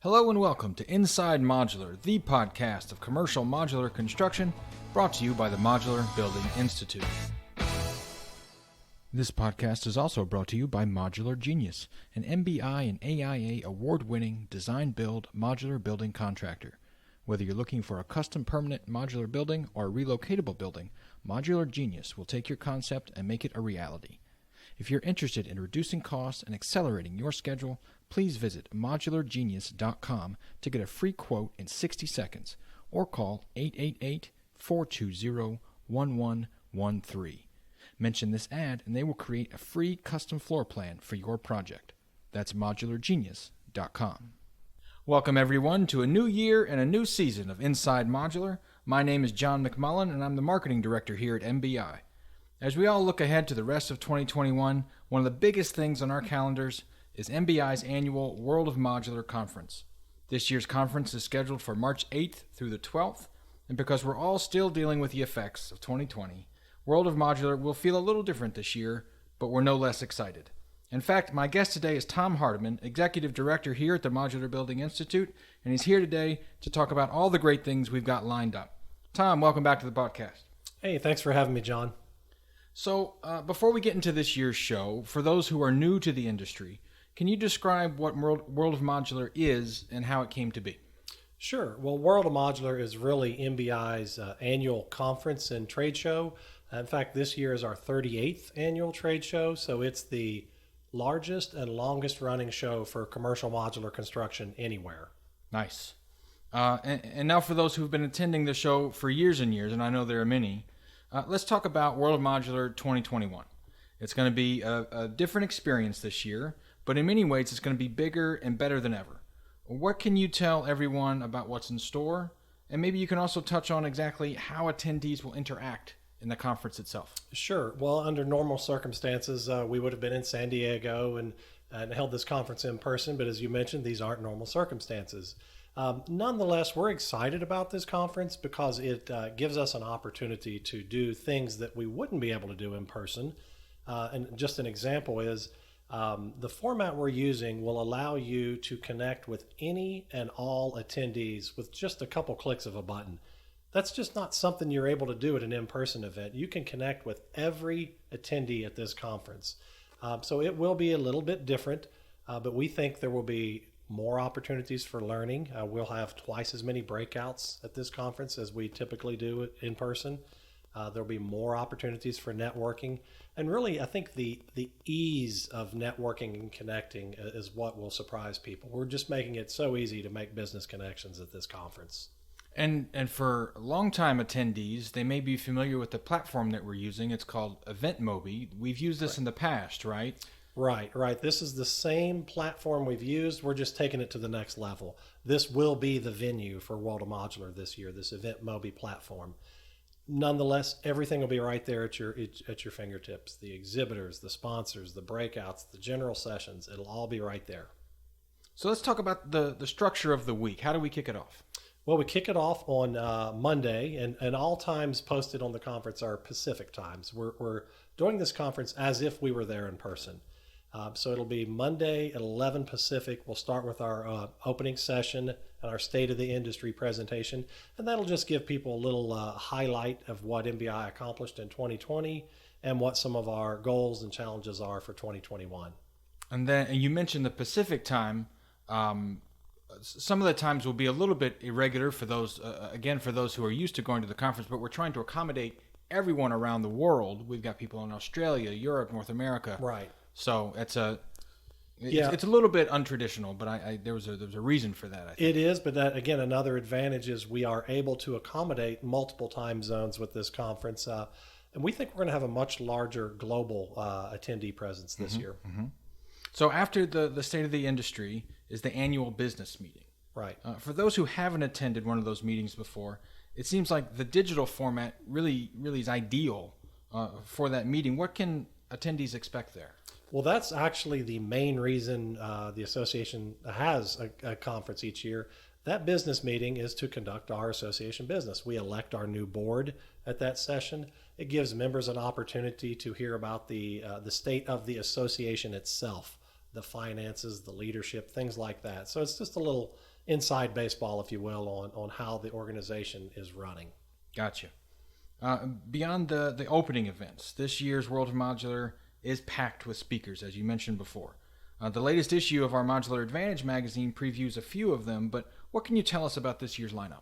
Hello and welcome to Inside Modular, the podcast of commercial modular construction, brought to you by the Modular Building Institute. This podcast is also brought to you by Modular Genius, an MBI and AIA award-winning design-build modular building contractor. Whether you're looking for a custom permanent modular building or a relocatable building, Modular Genius will take your concept and make it a reality. If you're interested in reducing costs and accelerating your schedule, please visit modulargenius.com to get a free quote in 60 seconds or call 888-420-1113. Mention this ad and they will create a free custom floor plan for your project. That's modulargenius.com. Welcome everyone to a new year and a new season of Inside Modular. My name is John McMullen and I'm the marketing director here at MBI. As we all look ahead to the rest of 2021, one of the biggest things on our calendars is MBI's annual World of Modular conference. This year's conference is scheduled for March 8th through the 12th, and because we're all still dealing with the effects of 2020, World of Modular will feel a little different this year, but we're no less excited. In fact, my guest today is Tom Hardiman, Executive Director here at the Modular Building Institute, and he's here today to talk about all the great things we've got lined up. Tom, welcome back to the podcast. Hey, thanks for having me, John. So, before we get into this year's show, for those who are new to the industry, can you describe what World of Modular is and how it came to be? Sure. Well, World of Modular is really MBI's annual conference and trade show. In fact, this year is our 38th annual trade show, so it's the largest and longest running show for commercial modular construction anywhere. Nice. And now for those who've been attending the show for years and years, and I know there are many, let's talk about World of Modular 2021. It's going to be a different experience this year, but in many ways it's going to be bigger and better than ever. What can you tell everyone about what's in store? And maybe you can also touch on exactly how attendees will interact in the conference itself. Sure. Well, under normal circumstances, we would have been in San Diego and held this conference in person, but as you mentioned, these aren't normal circumstances. Nonetheless, we're excited about this conference because it gives us an opportunity to do things that we wouldn't be able to do in person. And just an example is the format we're using will allow you to connect with any and all attendees with just a couple clicks of a button. That's just not something you're able to do at an in-person event. You can connect with every attendee at this conference. So it will be a little bit different, but we think there will be more opportunities for learning. We'll have twice as many breakouts at this conference as we typically do in person. There'll be more opportunities for networking. And really, I think the ease of networking and connecting is what will surprise people. We're just making it so easy to make business connections at this conference. And for longtime attendees, they may be familiar with the platform that we're using. It's called EventMobi. We've used this in the past, right? Right. This is the same platform we've used. We're just taking it to the next level. This will be the venue for World of Modular this year, this EventMobi platform. Nonetheless, everything will be right there at your fingertips. The exhibitors, the sponsors, the breakouts, the general sessions, it'll all be right there. So let's talk about the structure of the week. How do we kick it off? Well, we kick it off on Monday, and all times posted on the conference are Pacific times. We're doing this conference as if we were there in person. So it'll be Monday at 11 Pacific. We'll start with our opening session and our State of the Industry presentation, and that'll just give people a little highlight of what MBI accomplished in 2020 and what some of our goals and challenges are for 2021. And you mentioned the Pacific time. Some of the times will be a little bit irregular for those, for those who are used to going to the conference, but we're trying to accommodate everyone around the world. We've got people in Australia, Europe, North America. Right. So it's a little bit untraditional, but there was a reason for that. I think. It is, but that, again, another advantage is we are able to accommodate multiple time zones with this conference, and we think we're going to have a much larger global attendee presence this year. Mm-hmm. So after the State of the Industry is the annual business meeting. Right. For those who haven't attended one of those meetings before, it seems like the digital format really is ideal for that meeting. What can attendees expect there? Well, that's actually the main reason the association has a conference each year. That business meeting is to conduct our association business. We elect our new board at that session. It gives members an opportunity to hear about the state of the association itself, the finances, the leadership, things like that. So it's just a little inside baseball, if you will, on how the organization is running. Gotcha. Beyond the opening events, this year's World of Modular is packed with speakers, as you mentioned before. The latest issue of our Modular Advantage magazine previews a few of them, but what can you tell us about this year's lineup?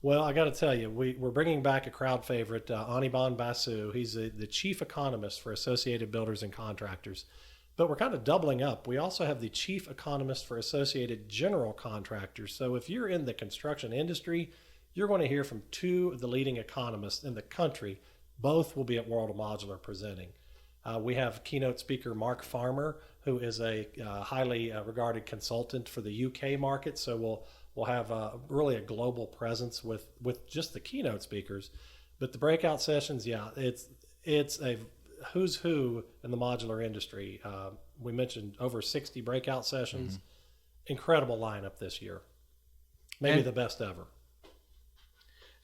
Well, I got to tell you, we're bringing back a crowd favorite, Hardiman Basu. He's the chief economist for Associated Builders and Contractors. But we're kind of doubling up. We also have the chief economist for Associated General Contractors. So if you're in the construction industry, you're going to hear from two of the leading economists in the country. Both will be at World of Modular presenting. We have keynote speaker Mark Farmer, who is a highly regarded consultant for the UK market. So we'll have really a global presence with just the keynote speakers. But the breakout sessions, it's a who's who in the modular industry. We mentioned over 60 breakout sessions. Incredible lineup this year. Maybe the best ever.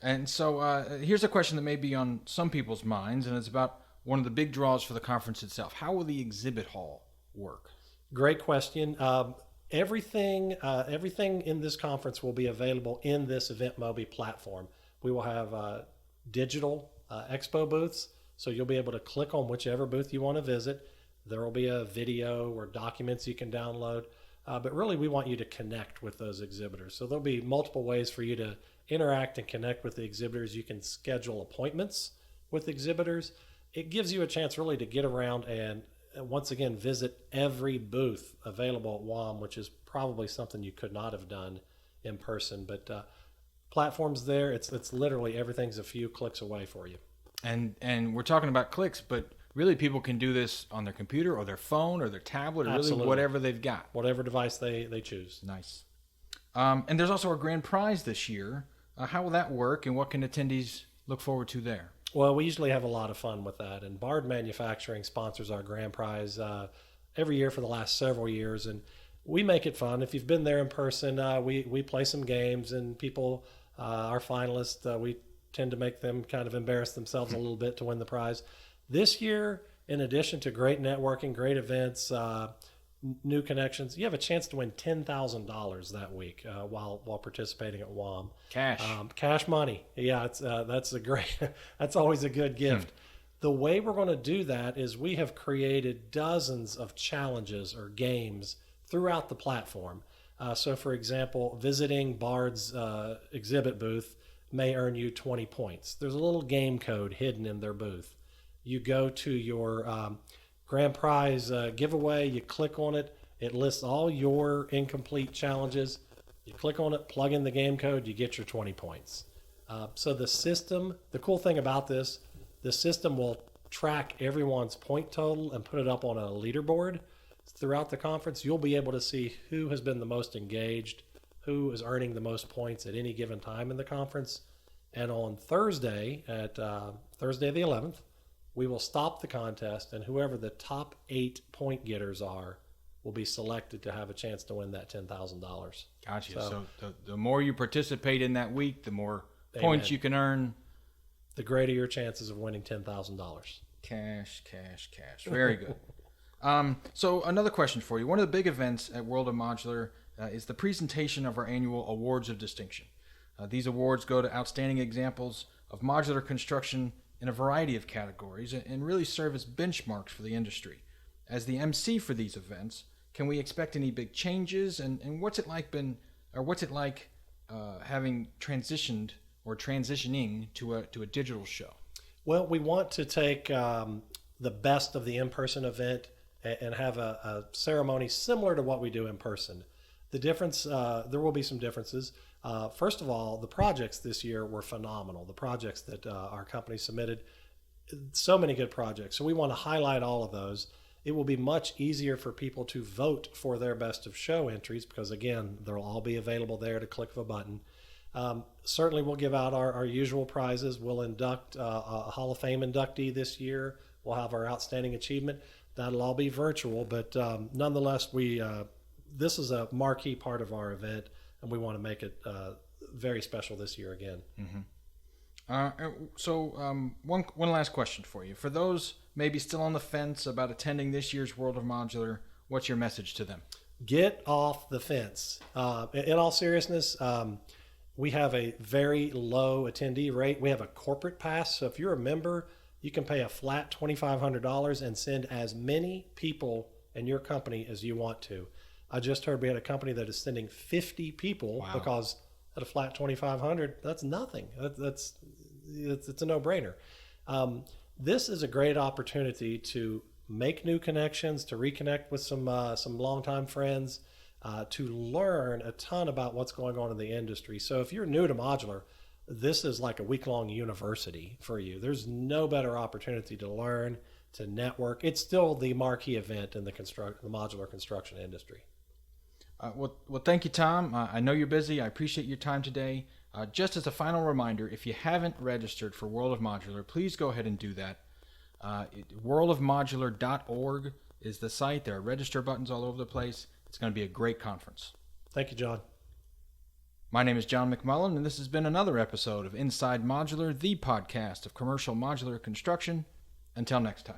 And so here's a question that may be on some people's minds, and it's about one of the big draws for the conference itself. How will the exhibit hall work? Great question. Everything in this conference will be available in this EventMobi platform. We will have digital expo booths, so you'll be able to click on whichever booth you want to visit. There will be a video or documents you can download, but really we want you to connect with those exhibitors. So there'll be multiple ways for you to interact and connect with the exhibitors. You can schedule appointments with exhibitors. It gives you a chance really to get around and once again visit every booth available at WOM, which is probably something you could not have done in person. But platforms there, it's literally everything's a few clicks away for you. And we're talking about clicks, but really people can do this on their computer or their phone or their tablet or Absolutely. really whatever they've got. Whatever device they choose. Nice. And there's also a grand prize this year. How will that work, and what can attendees look forward to there? Well, we usually have a lot of fun with that, and Bard Manufacturing sponsors our grand prize every year for the last several years, and we make it fun. If you've been there in person, we play some games, and people, our finalists, we tend to make them kind of embarrass themselves a little bit to win the prize. This year, in addition to great networking, great events, new connections, you have a chance to win $10,000 that week while participating at WOM. Cash money. Yeah, it's that's always a good gift. The way we're going to do that is we have created dozens of challenges or games throughout the platform. So for example, visiting Bard's exhibit booth may earn you 20 points. There's a little game code hidden in their booth. You go to your grand prize giveaway, you click on it, it lists all your incomplete challenges. You click on it, plug in the game code, you get your 20 points. So the system, the cool thing about this, the system will track everyone's point total and put it up on a leaderboard throughout the conference. You'll be able to see who has been the most engaged, who is earning the most points at any given time in the conference. And on Thursday, Thursday the 11th, we will stop the contest, and whoever the top 8 point getters are will be selected to have a chance to win that $10,000. Gotcha. So the more you participate in that week, the more points you can earn. The greater your chances of winning $10,000. Cash. Very good. So another question for you. One of the big events at World of Modular is the presentation of our annual Awards of Distinction. These awards go to outstanding examples of modular construction in a variety of categories and really serve as benchmarks for the industry. As the MC for these events, can we expect any big changes, and what's it like having transitioned or transitioning to a digital show? Well, we want to take the best of the in-person event and have a ceremony similar to what we do in person. The difference, there will be some differences. First of all, the projects this year were phenomenal. The projects that our company submitted, so many good projects. So we want to highlight all of those. It will be much easier for people to vote for their best of show entries because, again, they'll all be available there to click of a button. Certainly, we'll give out our usual prizes. We'll induct a Hall of Fame inductee this year. We'll have our Outstanding Achievement. That'll all be virtual, but nonetheless, this is a marquee part of our event, and we want to make it very special this year again. One last question for you. For those maybe still on the fence about attending this year's World of Modular, what's your message to them? Get off the fence. In all seriousness, we have a very low attendee rate. We have a corporate pass. So if you're a member, you can pay a flat $2,500 and send as many people in your company as you want to. I just heard we had a company that is sending 50 people. Wow. Because at a flat $2,500, that's nothing. It's a no-brainer. This is a great opportunity to make new connections, to reconnect with some longtime friends, to learn a ton about what's going on in the industry. So if you're new to modular, this is like a week-long university for you. There's no better opportunity to learn, to network. It's still the marquee event in the modular construction industry. Well, thank you, Tom. I know you're busy. I appreciate your time today. Just as a final reminder, if you haven't registered for World of Modular, please go ahead and do that. Worldofmodular.org is the site. There are register buttons all over the place. It's going to be a great conference. Thank you, John. My name is John McMullen, and this has been another episode of Inside Modular, the podcast of commercial modular construction. Until next time.